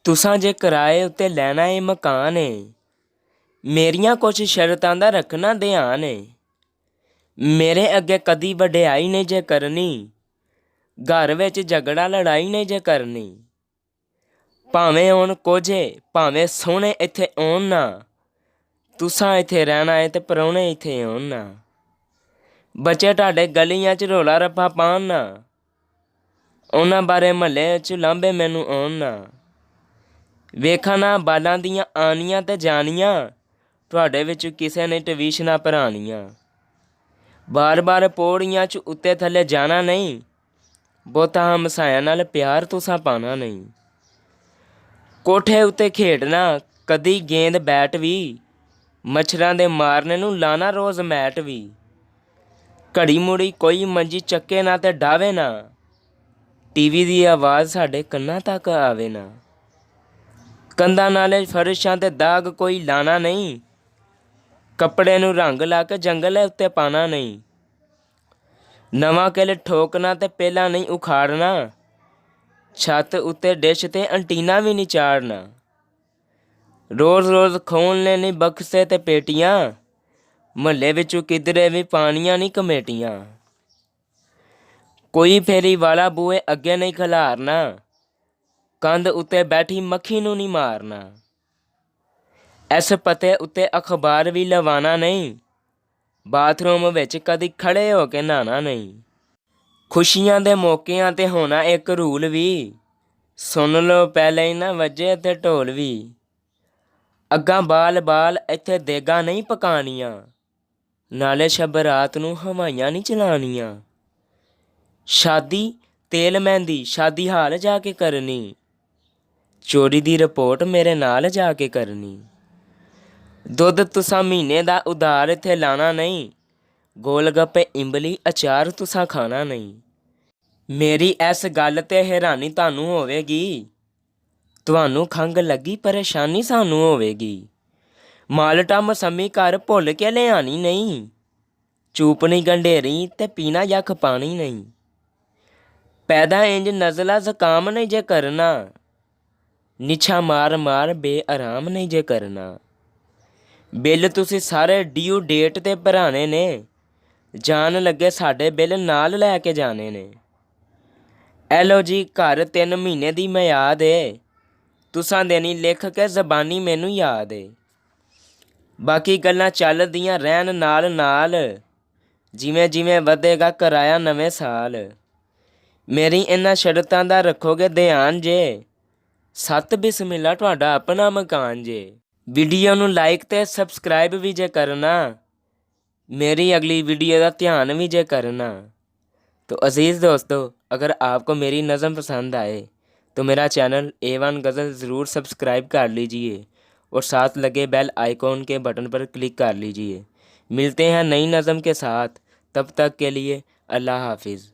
तुसां जे किराए उत्ते लैना ए मकान है। मेरियां कुछ शर्तां दा रखना ध्यान है। मेरे अग्गे कदी वड्याई नहीं जे करनी, घर विच झगड़ा लड़ाई नहीं जे करनी। भावें हुण कुछ भावें सोहणे इत्थे आउण ना, तुसां इत्थे रहना है ते परौह्णे इत्थे आउण ना। बच्चे तुहाडे गलियां च रौला रप्पा पाउण ना, उन्हां बारे म्हल्ले च लांभे मैनूं आउण ना। ਵੇਖਾਂ ਨਾ ਬਾਲਾਂ ਦੀਆਂ ਆਣੀਆਂ ਤੇ ਜਾਣੀਆਂ, ਤੁਹਾਡੇ ਵਿੱਚ ਕਿਸੇ ਨੇ ਟਿਊਸ਼ਨਾਂ ਪੜ੍ਹਾਉਣੀਆਂ। ਬਾਰ-ਬਾਰ ਪੌੜੀਆਂ 'ਚ ਉੱਤੇ ਥੱਲੇ ਜਾਣਾ ਨਹੀਂ, ਬਹੁਤਾ ਹਮਸਾਇਆਂ ਨਾਲ ਪਿਆਰ ਤੁਸਾਂ ਪਾਉਣਾ ਨਹੀਂ। ਕੋਠੇ ਉੱਤੇ ਖੇਡਣਾ ਕਦੀ ਗੇਂਦ ਬੈਟ ਵੀ, ਮੱਛਰਾਂ ਦੇ ਮਾਰਨੇ ਨੂੰ ਲਾਣਾ ਰੋਜ਼ ਮੈਟ ਵੀ। ਘੜੀ ਮੁੜੀ ਕੋਈ ਮੰਜੀ ਚੱਕੇ ਨਾ ਤੇ ਡਾਵੇ ਨਾ, ਟੀਵੀ ਦੀ ਆਵਾਜ਼ ਸਾਡੇ ਕੰਨਾਂ ਤੱਕ ਆਵੇ ਨਾ। ਕੰਧਾਂ ਨਾਲੇ ਫਰਸ਼ਾਂ ਤੇ ਦਾਗ ਕੋਈ ਲਾਣਾ ਨਹੀਂ, ਕੱਪੜੇ ਨੂੰ ਰੰਗ ਲਾ ਕੇ ਜੰਗਲ ਉੱਤੇ ਪਾਣਾ ਨਹੀਂ। ਨਵਾਂ ਕਿਲ ਠੋਕਣਾ ਤੇ ਪਹਿਲਾਂ ਨਹੀਂ ਉਖਾੜਨਾ, ਛੱਤ ਉੱਤੇ ਡਿਸ਼ ਤੇ ਅੰਟੀਨਾ ਵੀ ਨਹੀਂ ਚਾੜਨਾ। ਰੋਜ਼-ਰੋਜ਼ ਖੋਲ੍ਹਣੇ ਨਹੀਂ ਬਕਸੇ ਤੇ ਪੇਟੀਆਂ, ਮੁਹੱਲੇ ਵਿੱਚੋਂ ਕਿਧਰੇ ਵੀ ਪਾਣੀਆਂ ਨਹੀਂ ਕਮੇਟੀਆਂ। ਕੋਈ ਫੇਰੀ ਵਾਲਾ ਬੂਹੇ ਅੱਗੇ ਨਹੀਂ ਖਿਲਾਰਨਾ, ਕੰਧ ਉੱਤੇ ਬੈਠੀ ਮੱਖੀ ਨੂੰ ਨਹੀਂ ਮਾਰਨਾ। ਇਸ ਪਤੇ ਉੱਤੇ ਅਖਬਾਰ ਵੀ ਲਵਾਉਣਾ ਨਹੀਂ, ਬਾਥਰੂਮ ਵਿੱਚ ਕਦੀ ਖੜ੍ਹੇ ਹੋ ਕੇ ਨਹਾਉਣਾ ਨਹੀਂ। ਖੁਸ਼ੀਆਂ ਦੇ ਮੌਕਿਆਂ 'ਤੇ ਹੋਣਾ ਇੱਕ ਰੂਲ ਵੀ, ਸੁਣ ਲਓ ਪਹਿਲੇ ਨਾ ਵੱਜੇ ਇੱਥੇ ਢੋਲ ਵੀ। ਅੱਗਾਂ ਬਾਲ-ਬਾਲ ਇੱਥੇ ਦੇਗਾਂ ਨਹੀਂ ਪਕਾਉਣੀਆਂ, ਨਾਲੇ ਸ਼ਬ ਰਾਤ ਨੂੰ ਹਵਾਈਆਂ ਨਹੀਂ ਚਲਾਉਣੀਆਂ। ਸ਼ਾਦੀ ਤੇਲ ਮਹਿੰਦੀ ਸ਼ਾਦੀ ਹਾਲ ਜਾ ਕੇ ਕਰਨੀ, ਚੋਰੀ ਦੀ ਰਿਪੋਰਟ ਮੇਰੇ ਨਾਲ ਜਾ ਕੇ ਕਰਨੀ। ਦੁੱਧ ਤੁਸਾਂ ਮਹੀਨੇ ਦਾ ਉਧਾਰ ਇੱਥੇ ਲਾਣਾ ਨਹੀਂ, ਗੋਲ ਗੱਪੇ ਇੰਬਲੀ ਅਚਾਰ ਤੁਸਾਂ ਖਾਣਾ ਨਹੀਂ। ਮੇਰੀ ਇਸ ਗੱਲ 'ਤੇ ਹੈਰਾਨੀ ਤੁਹਾਨੂੰ ਹੋਵੇਗੀ, ਤੁਹਾਨੂੰ ਖੰਘ ਲੱਗੀ ਪਰੇਸ਼ਾਨੀ ਸਾਨੂੰ ਹੋਵੇਗੀ। ਮਾਲਟਾ ਮਸੰਮੀ ਘਰ ਭੁੱਲ ਕੇ ਲਿਆਣੀ ਨਹੀਂ, ਚੂਪਣੀ ਗੰਢੇਰੀ ਤੇ ਪੀਣਾ ਯੱਖ ਪਾਣੀ ਨਹੀਂ। ਪੈਦਾ ਇੰਜ ਨਜ਼ਲਾ ਜ਼ੁਕਾਮ ਨਹੀਂ ਜੇ ਕਰਨਾ, ਨਿਛਾ ਮਾਰ-ਮਾਰ ਬੇਆਰਾਮ ਨਹੀਂ ਜੇ ਕਰਨਾ। ਬਿੱਲ ਤੁਸੀਂ ਸਾਰੇ ਡਿਊ ਡੇਟ 'ਤੇ ਭਰਾਣੇ ਨੇ, ਜਾਣ ਲੱਗੇ ਸਾਡੇ ਬਿੱਲ ਨਾਲ ਲੈ ਕੇ ਜਾਣੇ ਨੇ। ਐਲੋ ਜੀ ਘਰ 3 ਮਹੀਨੇ ਦੀ ਮਿਆਦ ਏ, ਤੁਸਾਂ ਦੇਣੀ ਲਿਖ ਕੇ ਜ਼ਬਾਨੀ ਮੈਨੂੰ ਯਾਦ ਏ। ਬਾਕੀ ਗੱਲਾਂ ਚੱਲਦੀਆਂ ਰਹਿਣ ਨਾਲ-ਨਾਲ, ਜਿਵੇਂ-ਜਿਵੇਂ ਵਧੇਗਾ ਕਿਰਾਇਆ ਨਵੇਂ ਸਾਲ। ਮੇਰੀ ਇਹਨਾਂ ਸ਼ਰਤਾਂ ਦਾ ਰੱਖੋਗੇ ਧਿਆਨ ਜੇ, ਸੱਤ ਬਿਸਮਿਲ੍ਲਾ ਤੁਹਾਡਾ ਆਪਣਾ ਮਕਾਨ ਜੇ। वीडियो ਨੂੰ ਲਾਈਕ ਤੇ ਸਬਸਕ੍ਰਾइब भी जे करना, मेरी अगली वीडियो का ध्यान भी जे करना। तो अजीज़ दोस्तों, अगर आपको मेरी नज़म पसंद आए तो मेरा चैनल A1 गज़ल ज़रूर सब्सक्राइब कर लीजिए और साथ लगे बेल आइकॉन के बटन पर क्लिक कर लीजिए। मिलते हैं नई नज़म के साथ, तब तक के लिए अल्लाह हाफिज़।